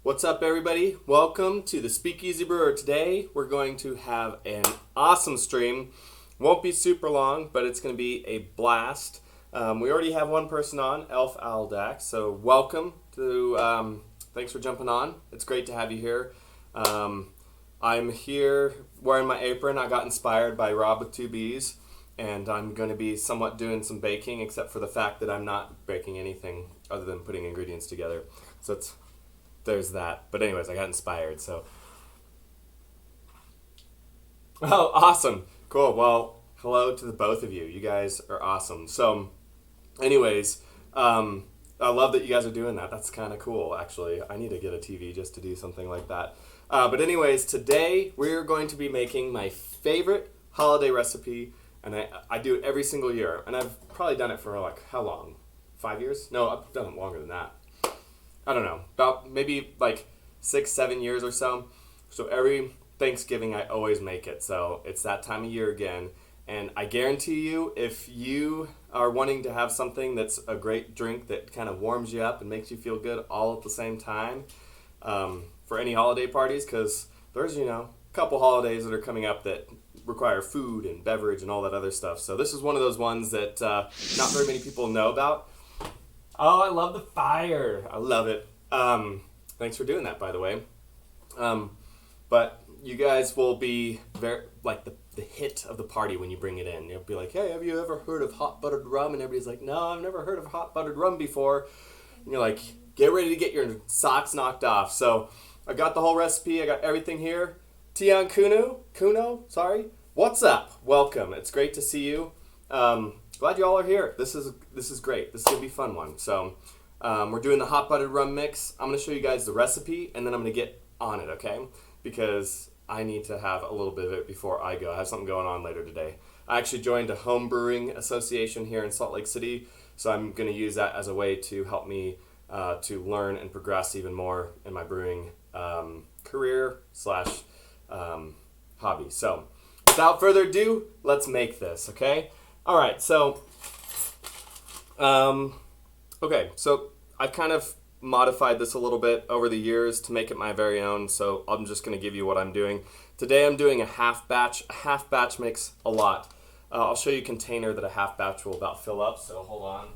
What's up, everybody? Welcome to the Speakeasy Brewer. Today we're going to have an awesome stream. Won't be super long, but it's going to be a blast. We already have one person on, Elf Aldax, so welcome to. Thanks for jumping on. It's great to have you here. I'm here wearing my apron. I got inspired by Rob with 2Bs, and I'm going to be somewhat doing some baking, except for the fact that I'm not baking anything other than putting ingredients together. So there's that. But anyways, I got inspired, so. Oh, awesome. Cool. Well, hello to the both of you. You guys are awesome. So, anyways, I love that you guys are doing that. That's kind of cool, actually. I need to get a TV just to do something like that. But anyways, today we're going to be making my favorite holiday recipe, and I do it every single year. And I've probably done it for like, how long? 5 years? No, I've done it longer than that. I don't know, about maybe like 6-7 years or so. So every Thanksgiving I always make it. So it's that time of year again. And I guarantee you, if you are wanting to have something that's a great drink that kind of warms you up and makes you feel good all at the same time, for any holiday parties, because there's, a couple holidays that are coming up that require food and beverage and all that other stuff. So this is one of those ones that not very many people know about. Oh, I love the fire. I love it. Thanks for doing that, by the way. But you guys will be very like the hit of the party when you bring it in. You'll be like, hey, have you ever heard of hot buttered rum? And everybody's like, no, I've never heard of hot buttered rum before. And you're like, get ready to get your socks knocked off. So I got the whole recipe. I got everything here. Tian Kuno, sorry. What's up? Welcome. It's great to see you. Glad you all are here. This is great. This is going to be a fun one. So we're doing the hot buttered rum mix. I'm going to show you guys the recipe, and then I'm going to get on it, okay? Because I need to have a little bit of it before I go. I have something going on later today. I actually joined a home brewing association here in Salt Lake City, so I'm going to use that as a way to help me to learn and progress even more in my brewing career / hobby. So without further ado, let's make this, okay? All right, so, so I've kind of modified this a little bit over the years to make it my very own, so I'm just going to give you what I'm doing. Today I'm doing a half batch. A half batch makes a lot. I'll show you a container that a half batch will about fill up, so hold on.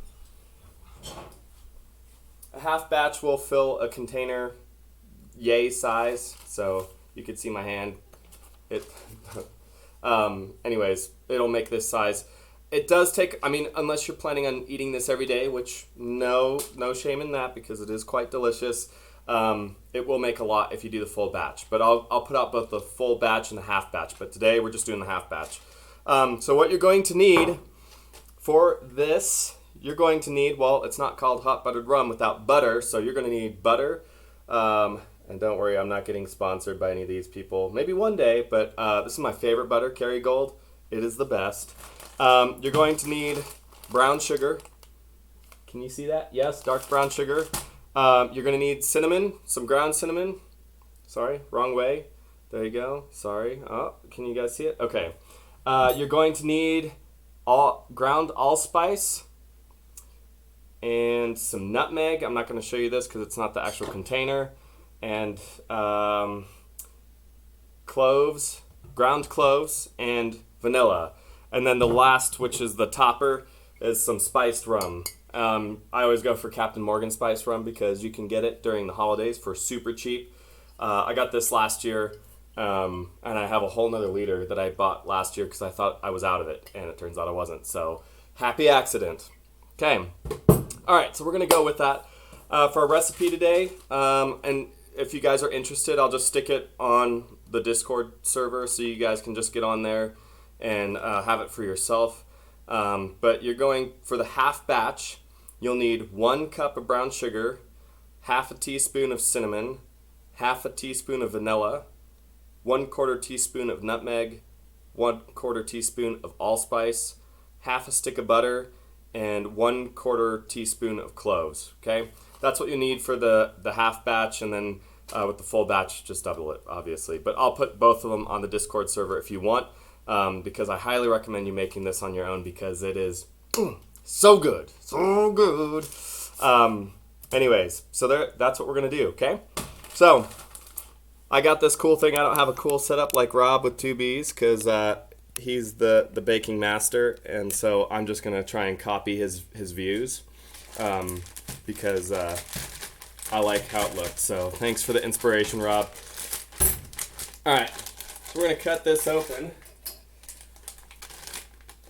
A half batch will fill a container yay size, so you can see my hand. Anyways, it'll make this size. It does take, unless you're planning on eating this every day, which no shame in that because it is quite delicious. It will make a lot if you do the full batch. But I'll put out both the full batch and the half batch. But today we're just doing the half batch. So what you're going to need for this, well, it's not called hot buttered rum without butter. So you're going to need butter. And don't worry, I'm not getting sponsored by any of these people. Maybe one day, but this is my favorite butter, Kerrygold. It is the best. You're going to need brown sugar. Can you see that? Yes, dark brown sugar. You're going to need cinnamon, some ground cinnamon. Sorry, wrong way. There you go. Sorry. Oh, can you guys see it? Okay. You're going to need ground allspice and some nutmeg. I'm not going to show you this because it's not the actual container. And cloves, ground cloves, and vanilla. And then the last, which is the topper, is some spiced rum. I always go for Captain Morgan spiced rum because you can get it during the holidays for super cheap. I got this last year, and I have a whole nother liter that I bought last year because I thought I was out of it, and it turns out I wasn't. So, happy accident. Okay. All right, so we're going to go with that for our recipe today. And if you guys are interested, I'll just stick it on the Discord server so you guys can just get on there and have it for yourself. But you're going for the half batch. You'll need 1 cup of brown sugar, half a teaspoon of cinnamon, half a teaspoon of vanilla, 1/4 teaspoon of nutmeg, 1/4 teaspoon of allspice, half a stick of butter, and 1/4 teaspoon of cloves. Okay, that's what you need for the half batch, and then with the full batch, just double it, obviously. But I'll put both of them on the Discord server if you want. Because I highly recommend you making this on your own because it is so good. So good. Anyways, so that's what we're going to do, okay? So, I got this cool thing. I don't have a cool setup like Rob with 2Bs because he's the baking master, and so I'm just gonna try and copy his views because I like how it looks. So thanks for the inspiration, Rob. All right, so we're gonna cut this open.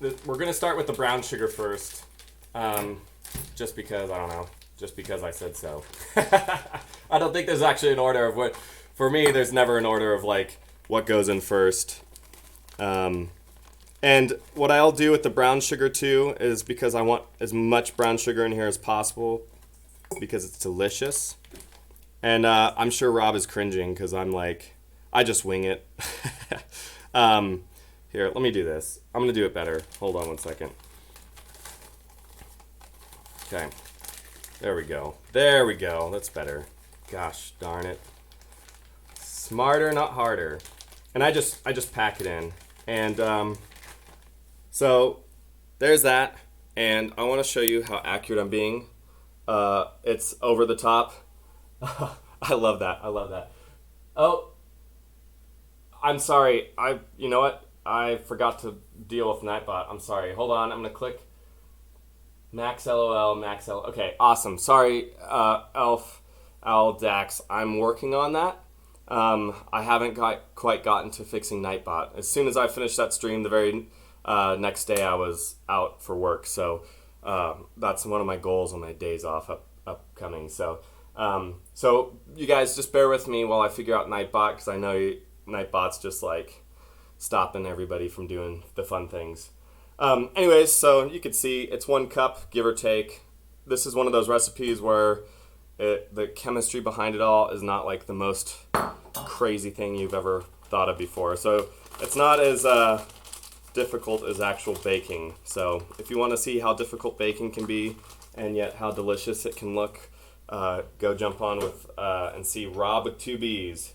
We're gonna start with the brown sugar first, just because I don't know, just because I said so. I don't think there's actually an order of what. For me, there's never an order of like what goes in first. And what I'll do with the brown sugar too is because I want as much brown sugar in here as possible because it's delicious. And I'm sure Rob is cringing because I'm like, I just wing it. Here, let me do this. I'm going to do it better. Hold on one second. Okay. There we go. There we go. That's better. Gosh darn it. Smarter, not harder. And I just pack it in. And so there's that. And I want to show you how accurate I'm being. It's over the top. I love that. I love that. Oh, I'm sorry. You know what? I forgot to deal with Nightbot. I'm sorry. Hold on. I'm going to click Max LOL, Max LOL. Okay, awesome. Sorry, Elf, Al, Dax. I'm working on that. I haven't quite gotten to fixing Nightbot. As soon as I finished that stream, the very next day I was out for work. So that's one of my goals on my days off upcoming. So you guys just bear with me while I figure out Nightbot, because I know Nightbot's just like stopping everybody from doing the fun things. Anyways, so you can see it's 1 cup, give or take. This is one of those recipes where the chemistry behind it all is not like the most crazy thing you've ever thought of before. So it's not as difficult as actual baking. So if you want to see how difficult baking can be and yet how delicious it can look, go jump on with and see Rob with 2Bs.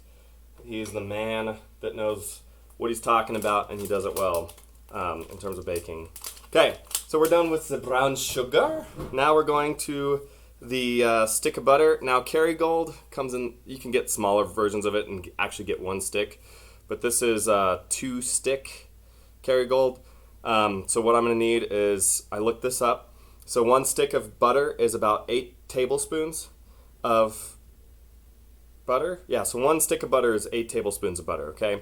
He's the man that knows what he's talking about, and he does it well in terms of baking. Okay, so we're done with the brown sugar. Now we're going to the stick of butter. Now Kerrygold comes in, you can get smaller versions of it and actually get 1 stick, but this is 2 stick Kerrygold. So what I'm going to need is, I looked this up, so 1 stick of butter is about 8 tablespoons of butter. Yeah, so 1 stick of butter is 8 tablespoons of butter, okay?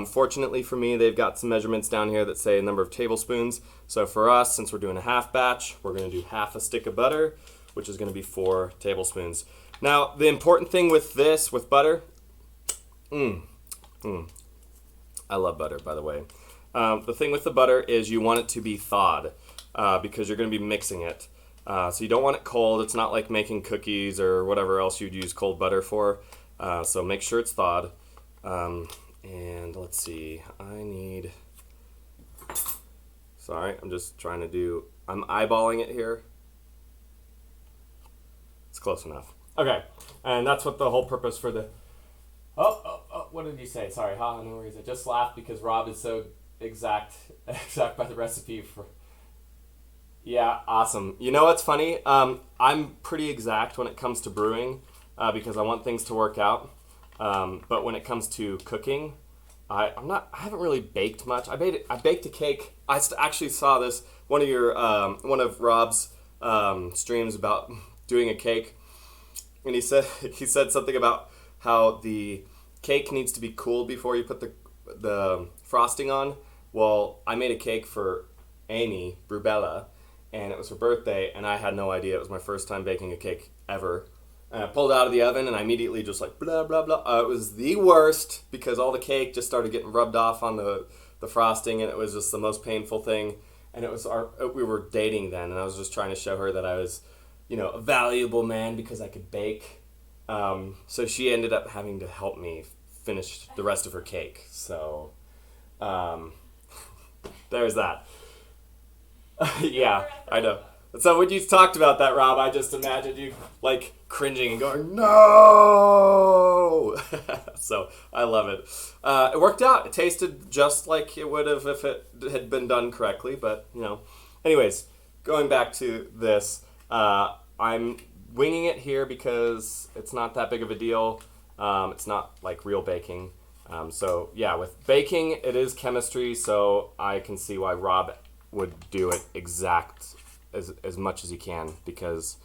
Fortunately for me, they've got some measurements down here that say a number of tablespoons. So for us, since we're doing a half batch, we're going to do half a stick of butter, which is going to be 4 tablespoons. Now, the important thing with this, with butter, I love butter, by the way. The thing with the butter is you want it to be thawed because you're going to be mixing it. So you don't want it cold. It's not like making cookies or whatever else you'd use cold butter for. So make sure it's thawed. And let's see, sorry, I'm just trying to I'm eyeballing it here. It's close enough. Okay, and that's what the whole purpose for the, what did you say? Sorry, no worries. I just laughed because Rob is so exact by the recipe for, yeah, awesome. You know what's funny? I'm pretty exact when it comes to brewing because I want things to work out. But when it comes to cooking, I haven't really baked much. I baked a cake. I actually saw this one of Rob's streams about doing a cake, and he said something about how the cake needs to be cooled before you put the frosting on. Well, I made a cake for Amy Brubella, and it was her birthday, and I had no idea. It was my first time baking a cake ever. And I pulled it out of the oven, and I immediately just like blah blah blah. It was the worst because all the cake just started getting rubbed off on the frosting, and it was just the most painful thing. And it was we were dating then, and I was just trying to show her that I was, a valuable man because I could bake. So she ended up having to help me finish the rest of her cake. So there's that. Yeah, I know. So when you talked about that, Rob, I just imagined you like cringing and going, no! So I love it. It worked out. It tasted just like it would have if it had been done correctly, but Anyways, going back to this, I'm winging it here because it's not that big of a deal. It's not like real baking. So yeah, with baking, it is chemistry, so I can see why Rob would do it exact as much as he can, because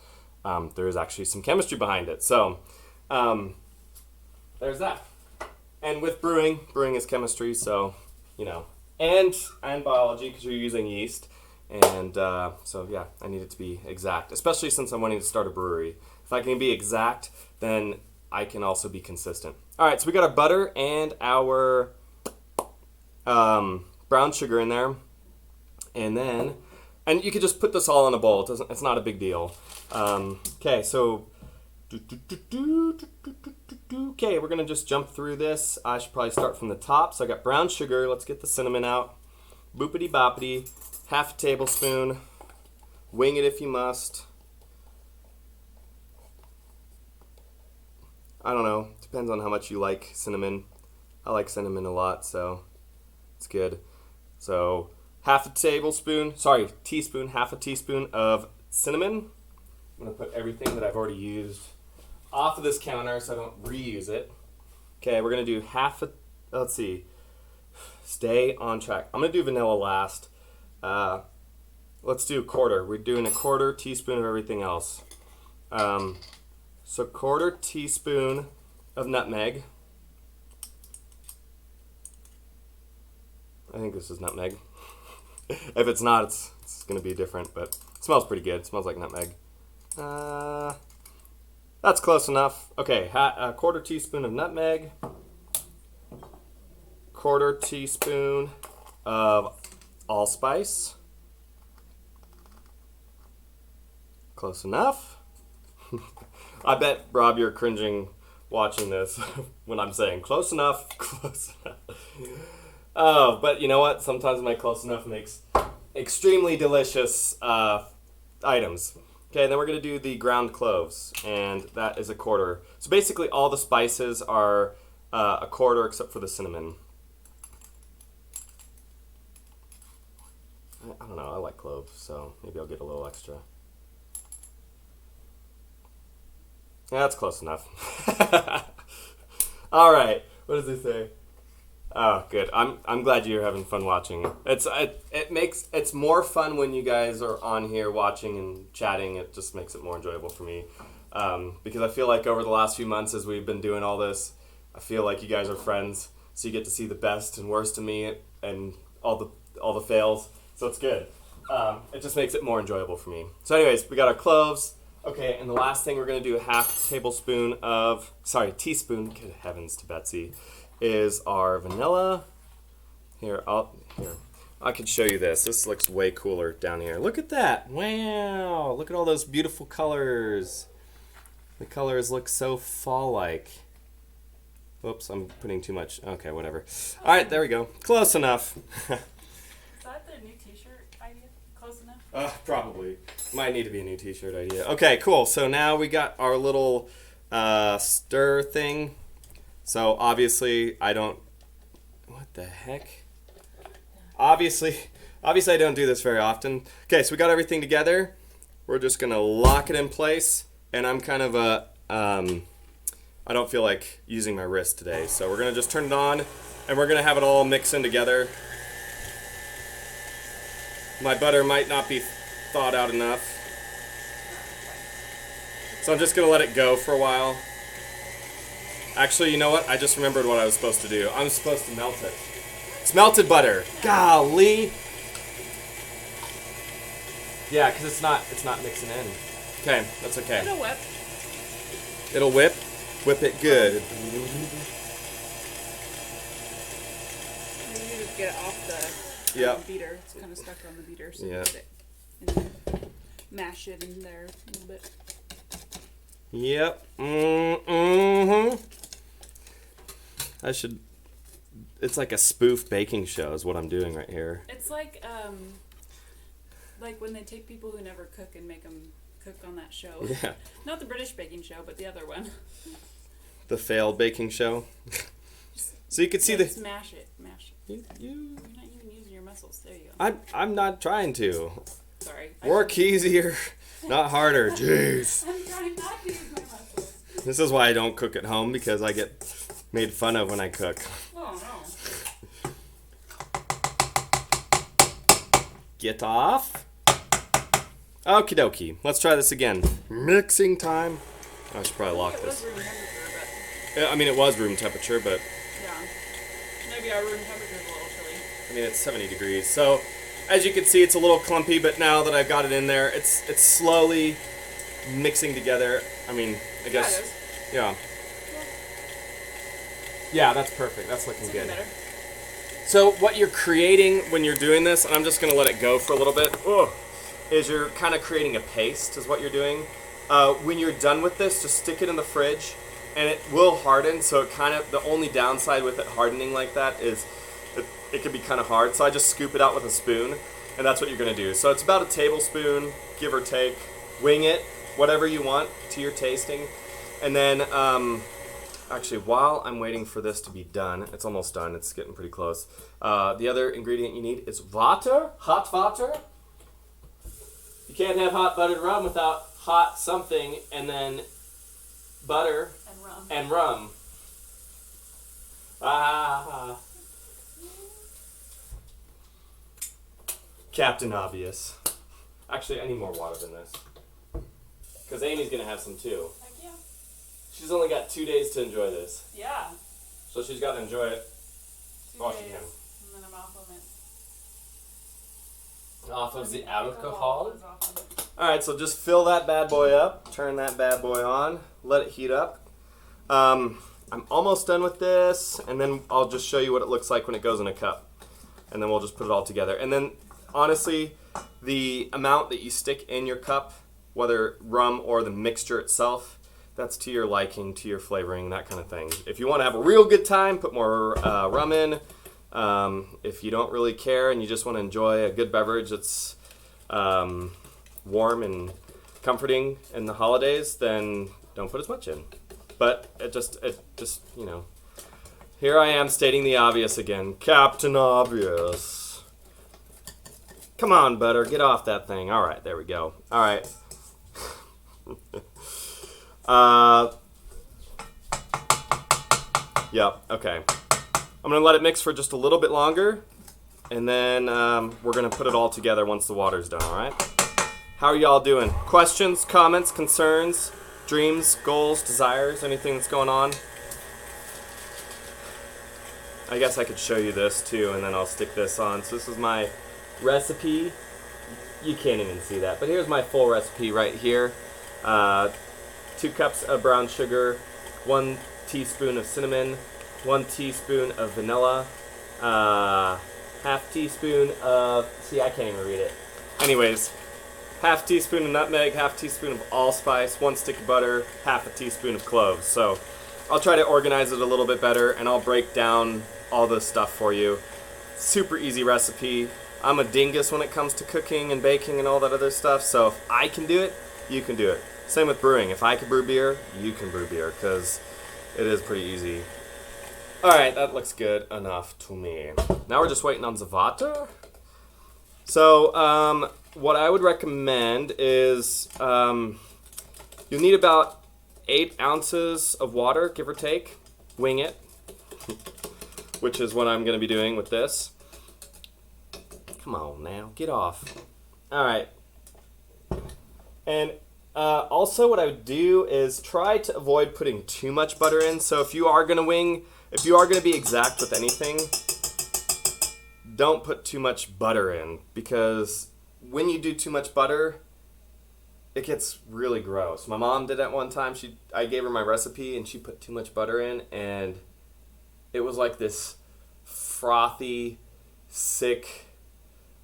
there is actually some chemistry behind it. So there's that. And with brewing is chemistry, so, you know, and biology, because you're using yeast. And so yeah, I need it to be exact, especially since I'm wanting to start a brewery. If I can be exact, then I can also be consistent. All right, so we got our butter and our brown sugar in there. And then, and you could just put this all in a bowl. It's not a big deal. Okay, so, okay, we're gonna just jump through this. I should probably start from the top. So I got brown sugar. Let's get the cinnamon out. Boopity boppity. Half a tablespoon. Wing it if you must. I don't know. Depends on how much you like cinnamon. I like cinnamon a lot, so it's good. So half a teaspoon of cinnamon. I'm going to put everything that I've already used off of this counter so I don't reuse it. Okay, we're going to do let's see. Stay on track. I'm going to do vanilla last. Let's do a quarter. We're doing a quarter teaspoon of everything else. So quarter teaspoon of nutmeg. I think this is nutmeg. If it's not, it's going to be different, but it smells pretty good. It smells like nutmeg. That's close enough. Okay, a quarter teaspoon of nutmeg. Quarter teaspoon of allspice. Close enough. I bet, Rob, you're cringing watching this when I'm saying close enough, close enough. Oh, but you know what? Sometimes my close enough makes extremely delicious items. Okay, then we're going to do the ground cloves, and that is a quarter. So basically all the spices are a quarter except for the cinnamon. I don't know, I like cloves, so maybe I'll get a little extra. Yeah, that's close enough. All right, what does it say? Oh, good. I'm glad you're having fun watching. It's more fun when you guys are on here watching and chatting. It just makes it more enjoyable for me, because I feel like over the last few months as we've been doing all this, I feel like you guys are friends, so you get to see the best and worst of me and all the fails. So it's good. It just makes it more enjoyable for me. So, anyways, we got our cloves. Okay, and the last thing we're going to do, teaspoon, good heavens to Betsy, is our vanilla. Here, I could show you this. This looks way cooler down here. Look at that. Wow, look at all those beautiful colors. The colors look so fall-like. Oops, I'm putting too much. Okay, whatever. All right, there we go. Close enough. Is that the new t-shirt idea? Close enough? Probably. Might need to be a new t-shirt idea. Okay, cool. So now we got our little stir thing. So obviously I don't... What the heck? Obviously I don't do this very often. Okay, so we got everything together. We're just going to lock it in place. And I'm kind of I don't feel like using my wrist today. So we're going to just turn it on. And we're going to have it all mix in together. My butter might not be thawed out enough. So I'm just going to let it go for a while. Actually, you know what? I just remembered what I was supposed to do. I'm supposed to melt it. It's melted butter. Golly. Yeah, because it's not mixing in. Okay, that's okay. It'll whip. It'll whip? Whip it good. Maybe you just get it off the beater. It's kind of stuck on the beater, so you get it. And then mash it in there a little bit. Yep. Mm-hmm. It's like a spoof baking show is what I'm doing right here. It's like when they take people who never cook and make them cook on that show. Yeah. Not the British baking show, but the other one. The failed baking show. So you can see Just mash it. You're not even using your muscles. There you go. I'm not trying to. Sorry. Work easier, not harder. Jeez. I'm trying not to use my muscles. This is why I don't cook at home, because I get made fun of when I cook. Oh, no. Get off. Okie dokie. Let's try this again. Mixing time. I should probably lock this. Room temperature, Yeah, I mean, it was room temperature, but... yeah. Maybe our room temperature is a little chilly. I mean, it's 70 degrees. So, as you can see, it's a little clumpy, but now that I've got it in there, it's slowly mixing together. I mean, I guess... Yeah, Yeah, that's perfect. That's looking good. better. So what you're creating when you're doing this, and I'm just going to let it go for a little bit, is you're kind of creating a paste is what you're doing. When you're done with this, just stick it in the fridge, and it will harden. So it kind of, the only downside with it hardening like that is it can be kind of hard. So I just scoop it out with a spoon, and that's what you're going to do. So it's about a tablespoon, give or take. Wing it, whatever you want to your tasting. And then... actually, while I'm waiting for this to be done, it's almost done, it's getting pretty close. The other ingredient you need is water, hot water. You can't have hot buttered rum without hot something and then butter and rum. Ah. Captain Obvious. Actually, I need more water than this. Because Amy's going to have some too. Heck yeah. She's only got 2 days to enjoy this. Yeah. So she's got to enjoy it. 2 Oh, days, she can. and then I'm off of it. Off of the alcohol. is off of it. Alright, so just fill that bad boy up. Turn that bad boy on. Let it heat up. I'm almost done with this. And then I'll just show you what it looks like when it goes in a cup. And then we'll just put it all together. And then, honestly, the amount that you stick in your cup, whether rum or the mixture itself, that's to your liking, to your flavoring, that kind of thing. If you want to have a real good time, put more rum in. If you don't really care and you just want to enjoy a good beverage that's warm and comforting in the holidays, then don't put as much in. But it just, you know. Here I am stating the obvious again. Captain Obvious. Come on, butter. Get off that thing. All right, there we go. All right. Yep, okay. I'm going to let it mix for just a little bit longer, and then we're going to put it all together once the water's done, all right? How are y'all doing? Questions, comments, concerns, dreams, goals, desires, anything that's going on? I guess I could show you this too, and then I'll stick this on. So this is my recipe. You can't even see that, but here's my full recipe right here. 2 cups of brown sugar, 1 teaspoon of cinnamon, 1 teaspoon of vanilla, half teaspoon of, see, I can't even read it. Anyways, half teaspoon of nutmeg, half teaspoon of allspice, 1 stick of butter, half a teaspoon of cloves. So I'll try to organize it a little bit better, and I'll break down all this stuff for you. Super easy recipe. I'm a dingus when it comes to cooking and baking and all that other stuff, so if I can do it, you can do it. Same with brewing. If I can brew beer, you can brew beer, because it is pretty easy. Alright, that looks good enough to me. Now we're just waiting on the water. So, what I would recommend is you'll need about 8 ounces of water, give or take. Wing it, which is what I'm going to be doing with this. Come on now, get off. Alright. And also what I would do is try to avoid putting too much butter in. So if you are going to be exact with anything, don't put too much butter in, because when you do too much butter, it gets really gross. My mom did it one time. I gave her my recipe and she put too much butter in, and it was like this frothy, sick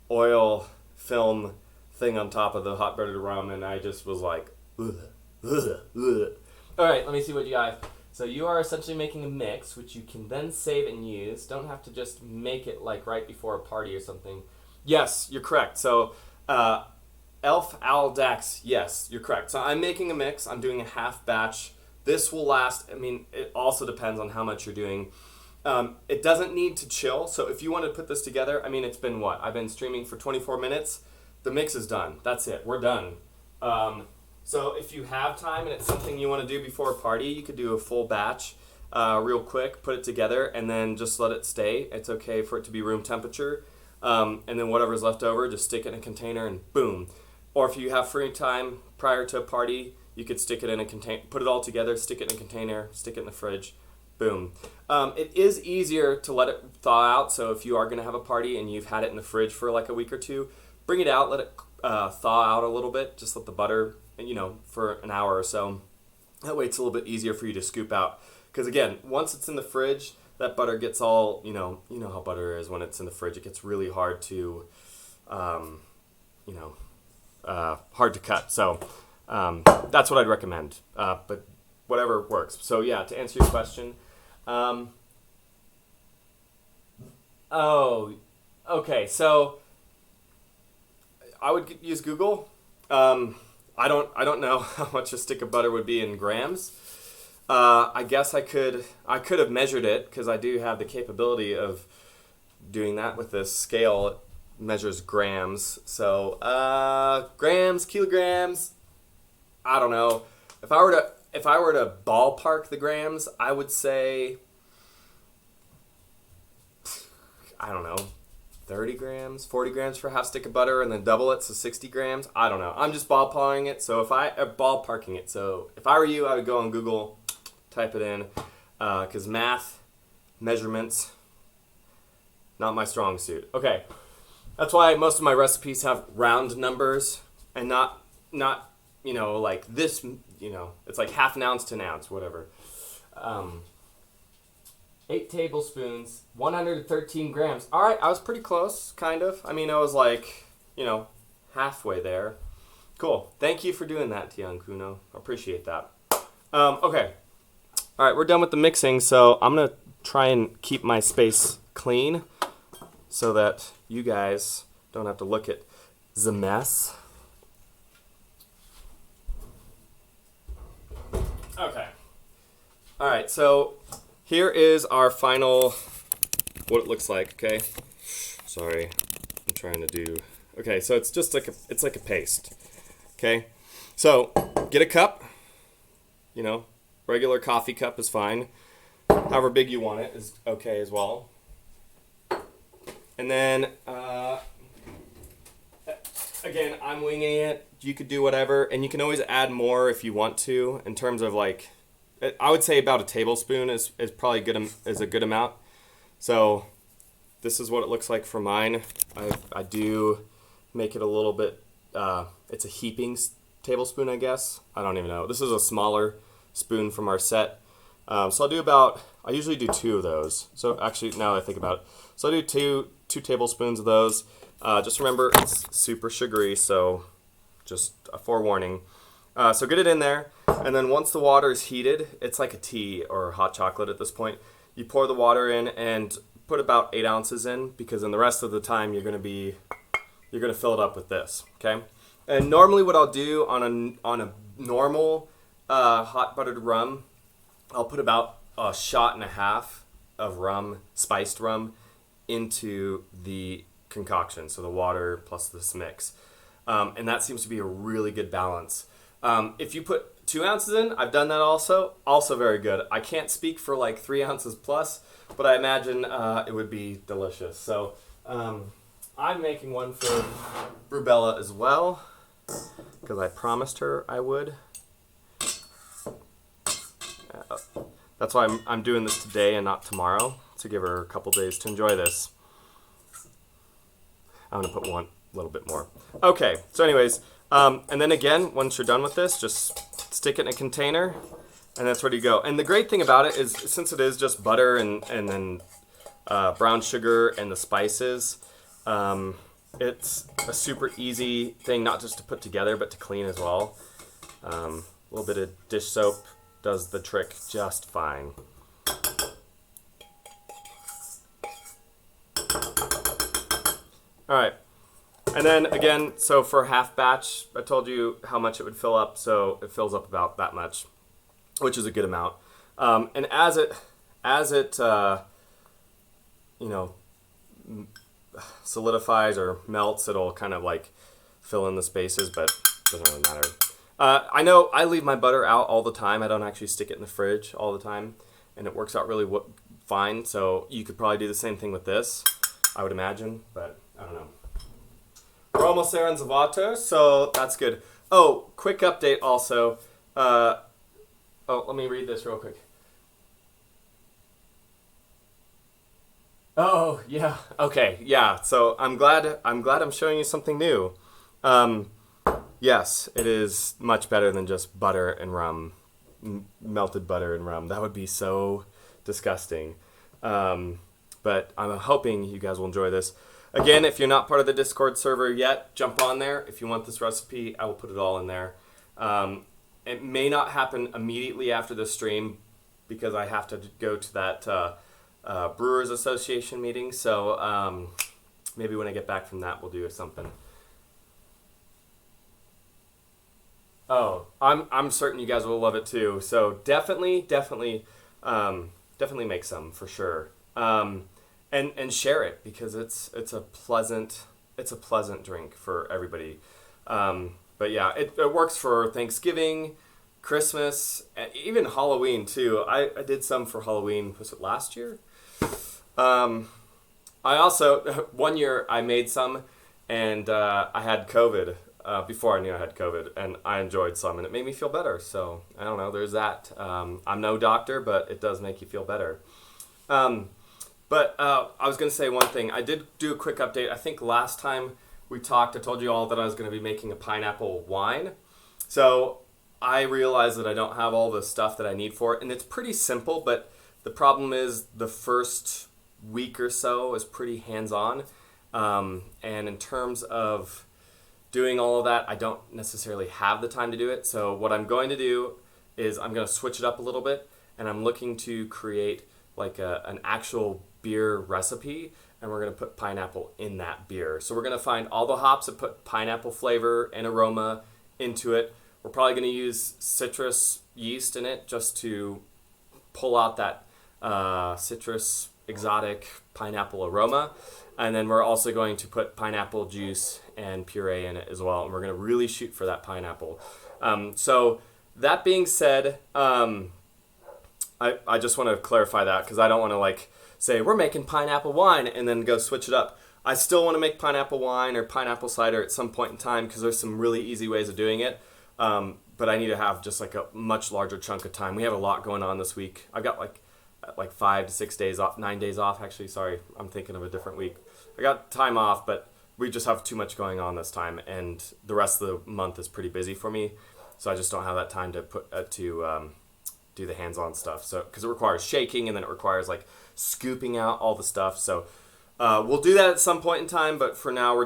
oil film thing on top of the hot buttered rum, and I just was like, ugh, ugh, ugh. All right, let me see what you got. So you are essentially making a mix, which you can then save and use. Don't have to just make it like right before a party or something. Yes, you're correct. So Elf Owl Dax, yes, you're correct. So I'm making a mix. I'm doing a half batch. This will last, I mean, it also depends on how much you're doing. It doesn't need to chill. So if you want to put this together, I mean, it's been what? I've been streaming for 24 minutes. The mix is done. That's it. We're done. So if you have time and it's something you want to do before a party, you could do a full batch real quick, put it together, and then just let it stay. It's okay for it to be room temperature. And then whatever's left over, just stick it in a container and boom. Or if you have free time prior to a party, you could stick it in a container, put it all together, stick it in a container, stick it in the fridge, boom. It is easier to let it thaw out, so if you are going to have a party and you've had it in the fridge for like a week or two, bring it out, let it thaw out a little bit, just let the butter, for an hour or so. That way it's a little bit easier for you to scoop out. Because again, once it's in the fridge, that butter gets all, you know how butter is when it's in the fridge. It gets really hard to, hard to cut. So that's what I'd recommend. But whatever works. So yeah, to answer your question. Okay. So I would use Google. I don't know how much a stick of butter would be in grams. I guess I could have measured it because I do have the capability of doing that with this scale. It measures grams. So grams, kilograms. I don't know. If I were to ballpark the grams, I would say, I don't know, 30 grams, 40 grams for a half stick of butter, and then double it, so 60 grams. I don't know. I'm just ballparking it. So if I were you, I would go on Google, type it in, because math, measurements, not my strong suit. Okay, that's why most of my recipes have round numbers and not like this. It's like half an ounce to an ounce, whatever. 8 tablespoons, 113 grams. All right, I was pretty close, kind of. I mean, I was like, halfway there. Cool. Thank you for doing that, Tian Kuno. I appreciate that. Okay. All right, we're done with the mixing, so I'm going to try and keep my space clean so that you guys don't have to look at the mess. Okay. All right, so here is our final, what it looks like, okay? Sorry, I'm trying to do, okay, so it's just like a paste, okay? So, get a cup, regular coffee cup is fine. However big you want it is okay as well. And then, again, I'm winging it. You could do whatever, and you can always add more if you want to, in terms of like, I would say about a tablespoon is probably is a good amount. So this is what it looks like for mine. I do make it a little bit, it's a heaping tablespoon, I guess. I don't even know. This is a smaller spoon from our set. So I usually do 2 of those. So actually, now that I think about it, so I do two tablespoons of those. Just remember, it's super sugary, so just a forewarning. So get it in there, and then once the water is heated, it's like a tea or hot chocolate at this point. You pour the water in and put about 8 ounces in, because then the rest of the time you're gonna fill it up with this, okay? And normally what I'll do on a normal hot buttered rum, I'll put about a shot and a half of rum, spiced rum, into the concoction, so the water plus this mix, and that seems to be a really good balance. If you put 2 ounces in, I've done that also very good. I can't speak for like 3 ounces plus, but I imagine it would be delicious. So I'm making one for Rubella as well, because I promised her I would. That's why I'm doing this today and not tomorrow, to give her a couple days to enjoy this. I'm going to put one little bit more. Okay, so anyways, and then again, once you're done with this, just stick it in a container, and that's ready to go. And the great thing about it is, since it is just butter and then brown sugar and the spices, it's a super easy thing, not just to put together, but to clean as well. A little bit of dish soap does the trick just fine. All right. And then again, so for half batch, I told you how much it would fill up, so it fills up about that much, which is a good amount. And as it solidifies or melts, it'll kind of like fill in the spaces, but it doesn't really matter. I know I leave my butter out all the time. I don't actually stick it in the fridge all the time, and it works out really fine. So you could probably do the same thing with this, I would imagine, but I don't know. We're almost there on the water, so that's good. Oh, quick update also. Let me read this real quick. Oh, yeah. Okay, yeah. So I'm glad I'm showing you something new. Yes, it is much better than just butter and rum. Melted butter and rum. That would be so disgusting. But I'm hoping you guys will enjoy this. Again, if you're not part of the Discord server yet, jump on there. If you want this recipe, I will put it all in there. It may not happen immediately after the stream because I have to go to that Brewers Association meeting. So maybe when I get back from that, we'll do something. Oh, I'm certain you guys will love it too. So definitely make some for sure. And share it because it's a pleasant drink for everybody. But yeah, it works for Thanksgiving, Christmas, even Halloween too. I did some for Halloween. Was it last year? I also one year I made some, and I had COVID before I knew I had COVID, and I enjoyed some, and it made me feel better. So I don't know. There's that. I'm no doctor, but it does make you feel better. But I was going to say one thing. I did do a quick update. I think last time we talked, I told you all that I was going to be making a pineapple wine. So I realized that I don't have all the stuff that I need for it. And it's pretty simple, but the problem is the first week or so is pretty hands-on. And in terms of doing all of that, I don't necessarily have the time to do it. So what I'm going to do is I'm going to switch it up a little bit. And I'm looking to create like an actual beer recipe, and we're going to put pineapple in that beer. So we're going to find all the hops that put pineapple flavor and aroma into it. We're probably going to use citrus yeast in it just to pull out that citrus exotic pineapple aroma. And then we're also going to put pineapple juice and puree in it as well. And we're going to really shoot for that pineapple. So that being said, I just want to clarify that because I don't want to say we're making pineapple wine and then go switch it up. I still want to make pineapple wine or pineapple cider at some point in time because there's some really easy ways of doing it. But I need to have just a much larger chunk of time. We have a lot going on this week. I've got like 5 to 6 days off, 9 days off actually. Sorry, I'm thinking of a different week. I got time off, but we just have too much going on this time, and the rest of the month is pretty busy for me. So I just don't have that time to do the hands-on stuff. So because it requires shaking and then it requires scooping out all the stuff. So we'll do that at some point in time, but for now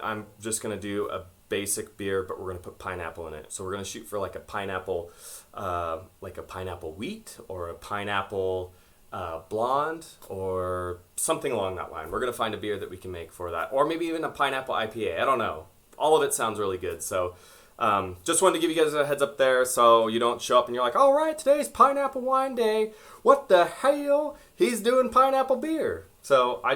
I'm just going to do a basic beer, but we're going to put pineapple in it. So we're going to shoot for a pineapple wheat or a pineapple blonde or something along that line. We're going to find a beer that we can make for that, or maybe even a pineapple IPA. I don't know. All of it sounds really good. So just wanted to give you guys a heads up there so you don't show up and you're like, all right, today's pineapple wine day. What the hell? He's doing pineapple beer. So I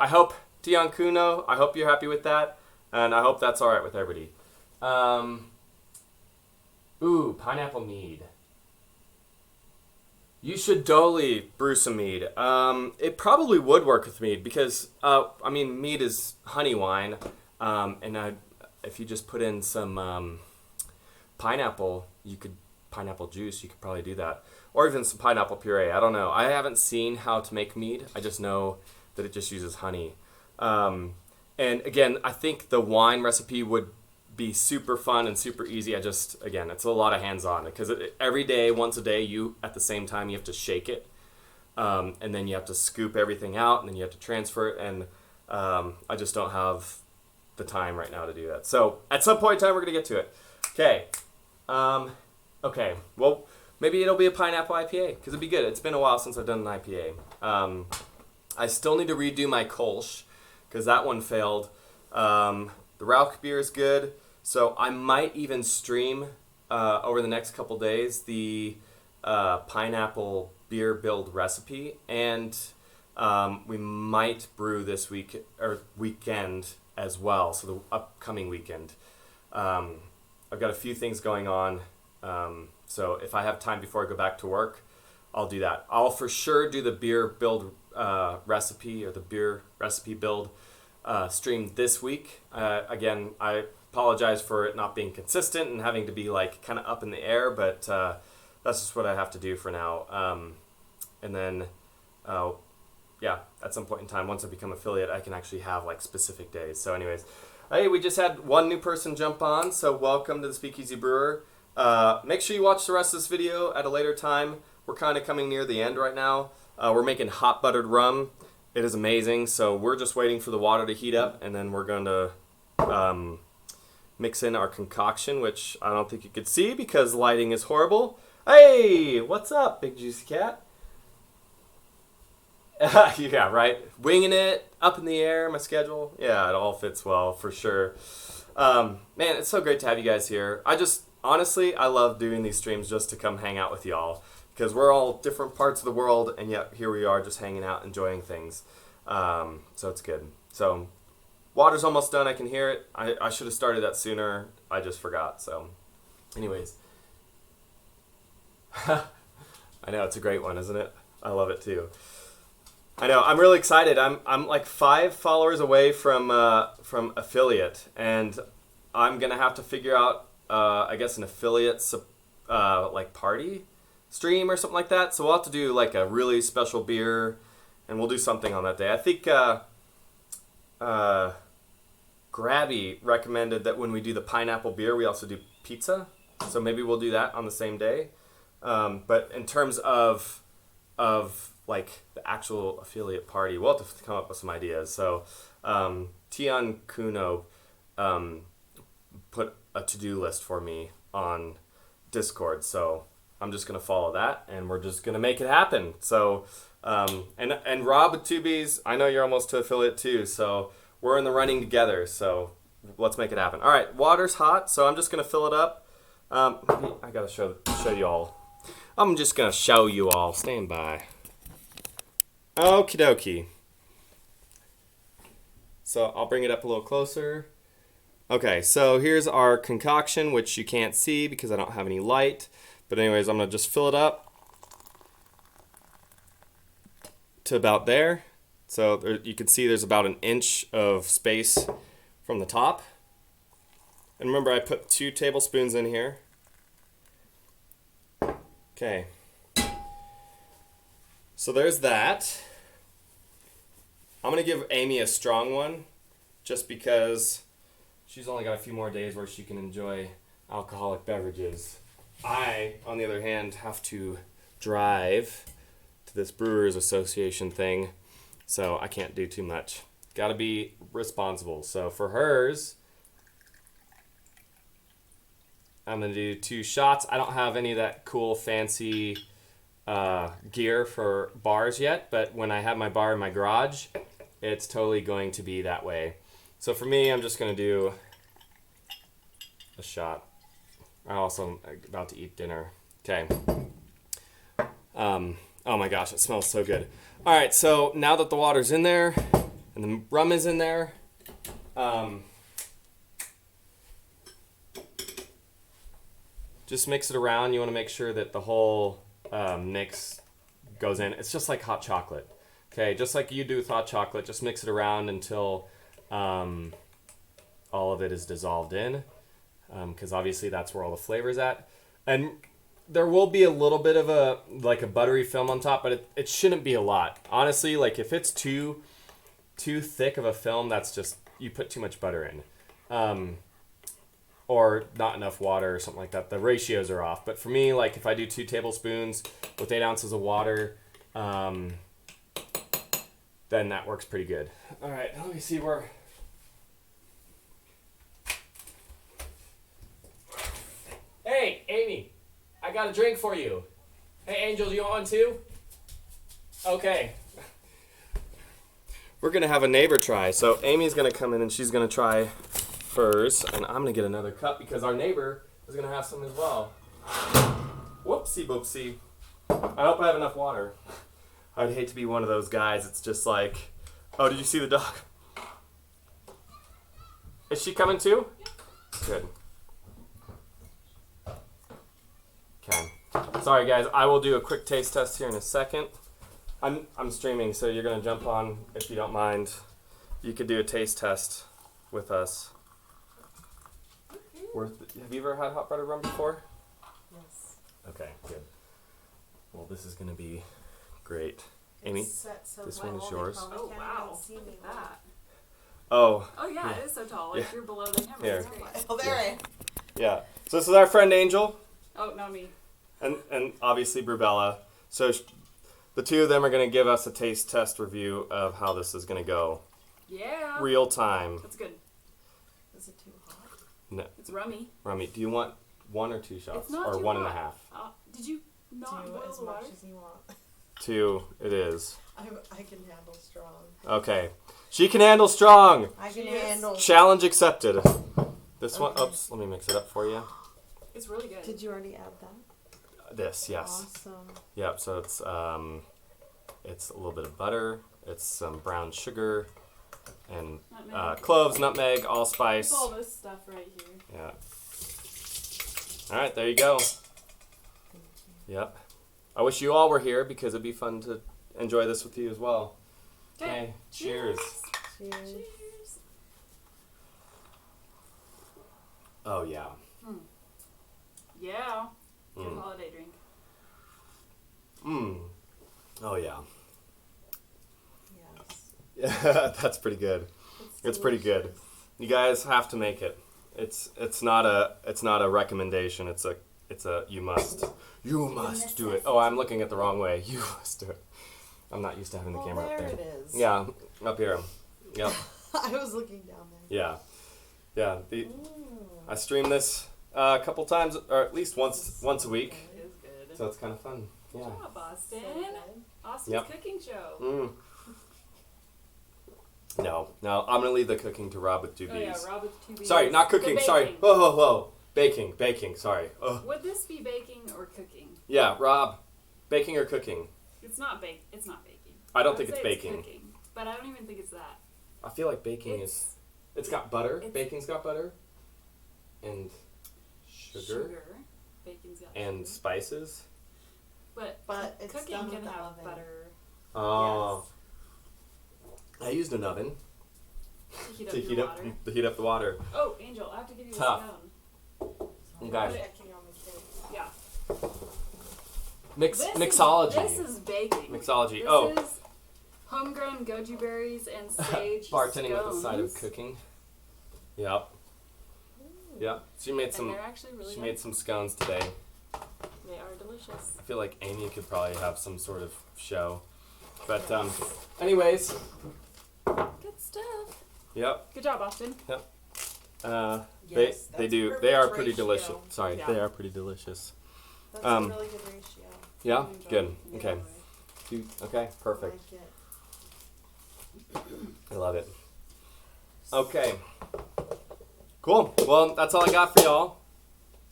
hope, Tian Kuno, I hope you're happy with that. And I hope that's all right with everybody. Pineapple mead. You should totally brew some mead. It probably would work with mead because, mead is honey wine. If you just put in some pineapple juice, you could probably do that. Or even some pineapple puree. I don't know. I haven't seen how to make mead. I just know that it just uses honey. And again, I think the wine recipe would be super fun and super easy. It's a lot of hands-on because every day, once a day, at the same time, you have to shake it. And then you have to scoop everything out, and then you have to transfer it. And I just don't have the time right now to do that. So at some point in time, we're going to get to it. Okay. Okay. Well, maybe it'll be a pineapple IPA because it'd be good. It's been a while since I've done an IPA. I still need to redo my Kolsch because that one failed. The Rauch beer is good. So I might even stream over the next couple days the pineapple beer build recipe, and we might brew this weekend as well. So the upcoming weekend. I've got a few things going on. So if I have time before I go back to work, I'll do that. I'll for sure do the beer build recipe or the beer recipe build stream this week. Again, I apologize for it not being consistent and having to be like kind of up in the air, but that's just what I have to do for now. And then, yeah, at some point in time, once I become affiliate, I can actually have like specific days. So anyways, hey, we just had one new person jump on, so welcome to the Speakeasy Brewer. Make sure you watch the rest of this video at a later time. We're kind of coming near the end right now. We're making hot buttered rum. It is amazing. So we're just waiting for the water to heat up, and then we're going to mix in our concoction, which I don't think you could see because lighting is horrible. Hey, what's up, Big Juicy Cat? Yeah, right. Winging it, up in the air, my schedule. Yeah, it all fits well, for sure. Man, it's so great to have you guys here. Honestly, I love doing these streams just to come hang out with y'all because we're all different parts of the world, and yet here we are just hanging out, enjoying things. So it's good. So water's almost done. I can hear it. I should have started that sooner. I just forgot. So anyways. I know, it's a great one, isn't it? I love it too. I know, I'm really excited. I'm like 5 followers away from affiliate, and I'm gonna have to figure out I guess an affiliate like party stream or something like that. So we'll have to do like a really special beer, and we'll do something on that day. I think Grabby recommended that when we do the pineapple beer, we also do pizza. So maybe we'll do that on the same day. But in terms of like the actual affiliate party, we'll have to come up with some ideas. So Tian Kuno put a to-do list for me on Discord. So I'm just going to follow that, and we're just going to make it happen. So, and Rob with Tubies, I know you're almost to affiliate too. So we're in the running together. So let's make it happen. All right, water's hot, so I'm just going to fill it up. I got to show you all. I'm just going to show you all. Stand by. Okie dokie. So I'll bring it up a little closer. Okay, so here's our concoction, which you can't see because I don't have any light. But anyways, I'm going to just fill it up to about there. So there, you can see there's about an inch of space from the top. And remember, I put 2 tablespoons in here. Okay. So there's that. I'm going to give Amy a strong one just because she's only got a few more days where she can enjoy alcoholic beverages. I, on the other hand, have to drive to this Brewers Association thing, so I can't do too much. Got to be responsible. So for hers, I'm going to do 2 shots. I don't have any of that cool fancy gear for bars yet, but when I have my bar in my garage, it's totally going to be that way. So for me, I'm just going to do a shot. I'm also about to eat dinner. Okay. Oh my gosh, it smells so good. All right, so now that the water's in there and the rum is in there, just mix it around. You want to make sure that the whole mix goes in. It's just like hot chocolate. Okay, just like you do with hot chocolate, just mix it around until all of it is dissolved in, because obviously that's where all the flavor's at. And there will be a little bit of a buttery film on top, but it shouldn't be a lot. Honestly, like if it's too thick of a film, that's just, you put too much butter in. Or not enough water or something like that. The ratios are off. But for me, like if I do 2 tablespoons with 8 ounces of water, then that works pretty good. All right, let me see where. Hey, Amy, I got a drink for you. Hey, Angel, do you want one too? Okay. We're going to have a neighbor try. So Amy's going to come in and she's going to try first, and I'm going to get another cup because our neighbor is going to have some as well. Whoopsie boopsie. I hope I have enough water. I'd hate to be one of those guys. It's just like, oh, did you see the dog? Is she coming too? Good. Okay. Sorry, guys. I will do a quick taste test here in a second. I'm streaming, so you're gonna jump on if you don't mind. You could do a taste test with us. Have you ever had hot buttered rum before? Yes. Okay, good. Well, this is gonna be great. Amy, this one is yours. Oh wow! Look at that. Oh. Oh yeah, it is so tall. Like you're below the camera. Here. That's great. Oh, there I am. Yeah. So this is our friend Angel, Oh, not me. and obviously Brubella. So the two of them are gonna give us a taste test review of how this is gonna go. Yeah. Real time. That's good. Is it too hot? No. It's rummy. Rummy, do you want 1 or 2 shots? It's not or too 1 hot. and a half? Did you not Do boil as the water? much as you want. 2 it is. I can handle strong. Okay. She can handle strong. I can handle. Challenge accepted. This one, Okay. oops, let me mix it up for you. It's really good. Did you already add that? This, yes. Awesome. Yep, so it's a little bit of butter, it's some brown sugar, and Nutmeg. cloves, nutmeg, allspice. It's all this stuff right here. Yeah. All right, there you go. Yep. I wish you all were here because it'd be fun to enjoy this with you as well. Okay. Cheers. Cheers. Cheers. Oh yeah. Yeah. Good Mm. holiday drink. Oh yeah. Yes. Yeah, that's pretty good. It's pretty good. delicious. You guys have to make it. It's not a recommendation. It's a you must do it. Oh, I'm looking at the wrong way. You must do it. I'm not used to having the camera up there there. it is. Yeah, up here. Yep. I was looking down there. Yeah. Yeah. Ooh. I stream this a couple times, or at least once a week. It is good. So it's kind of fun. Good Yeah. job, Austin. So good. Austin's Yep. cooking show. Mm. No, I'm gonna leave the cooking to Rob with 2 B's. Oh yeah, Rob with 2 B's. Sorry, not cooking. The Sorry. baking. Whoa. Baking. Sorry. Ugh. Would this be baking or cooking? Yeah, Rob, baking or cooking? It's not bake. It's not baking. I don't would think it's say baking. cooking, but I don't even think it's that. I feel like baking is. It's got butter. it's- Baking's got butter. And sugar. Baking's got And sugar. spices. But it's cooking done can with the have oven. butter Oh. I used an oven to heat up to your heat water. up to heat up the water. Oh, Angel, I have to give you Tough. a scone. Okay. Checking on the cake. Yeah. Mixology. This is baking. Mixology. This is homegrown goji berries and sage Bartending scones. with the side of cooking. Yep. Yep. She made And some. they're actually really She good. made some scones today. They are delicious. I feel like Amy could probably have some sort of show. But anyways. Good stuff. Yep. Good job, Austin. Yes, they that's do. a They are perfect pretty ratio. delicious. Sorry, Yeah. they are pretty delicious. That's Um, a really good ratio. Yeah. Enjoy. Good. Yeah. Okay. Okay. I Perfect. like it. I love it. Okay. Cool. Well, that's all I got for y'all.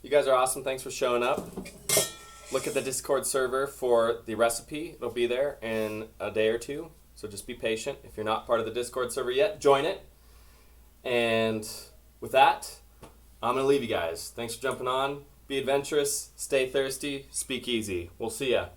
You guys are awesome. Thanks for showing up. Look at the Discord server for the recipe. It'll be there in a day or two. So just be patient. If you're not part of the Discord server yet, join it. And with that, I'm going to leave you guys. Thanks for jumping on. Be adventurous. Stay thirsty. Speak easy. We'll see ya.